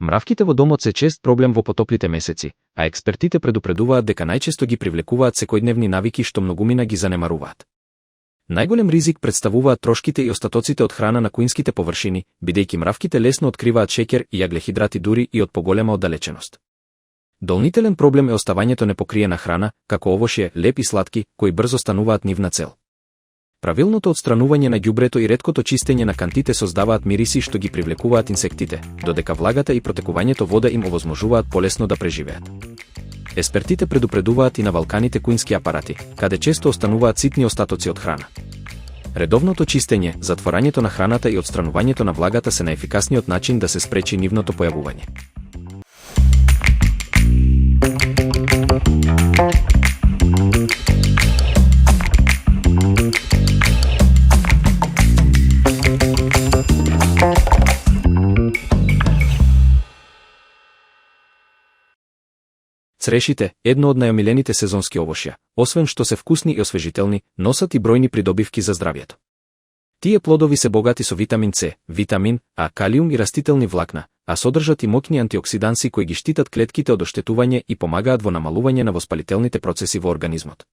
Мравките во домот се чест проблем во потоплите месеци, а експертите предупредуваат дека најчесто ги привлекуваат секојдневни навики што многумина ги занемаруваат. Најголем ризик представуваат трошките и остатоците од храна на куинските површини, бидејќи мравките лесно откриваат шеќер и јаглехидрати дури и од поголема оддалеченост. Дополнителен проблем е оставањето непокриена храна, како овошје, леп и сладки, кои брзо стануваат нивна цел. Правилното отстранување на ѓубрето и реткото чистење на кантите создаваат мириси што ги привлекуваат инсектите, додека влагата и протекувањето вода им овозможуваат полесно да преживеат. Експертите предупредуваат и на валканите куински апарати, каде често остануваат ситни остатоци од храна. Редовното чистење, затворањето на храната и отстранувањето на влагата се најефикасниот начин да се спречи нивното појавување. Црешите, едно од најомилените сезонски овошја, освен што се вкусни и освежителни, носат и бројни придобивки за здравјето. Тие плодови се богати со витамин С, витамин А, калиум и растителни влакна, а содржат и моќни антиоксиданси кои ги штитат клетките од оштетување и помагаат во намалување на воспалителните процеси во организмот.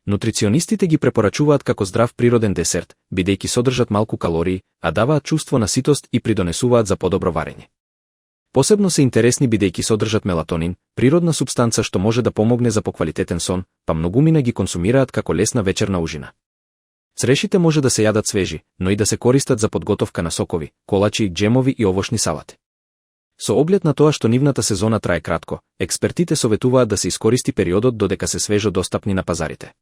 Нутриционистите ги препорачуваат како здрав природен десерт, бидејќи содржат малку калории, а даваат чувство на ситост и придонесуваат за подобро варење. Посебно се интересни бидејќи содржат мелатонин, природна супстанца што може да помогне за поквалитетен сон, па многумина ги консумираат како лесна вечерна ужина. Црешите може да се јадат свежи, но и да се користат за подготовка на сокови, колачи, джемови и овошни салати. Со оглед на тоа што нивната сезона трае кратко, експертите советуваат да се искористи периодот додека се свежо достапни на пазарите.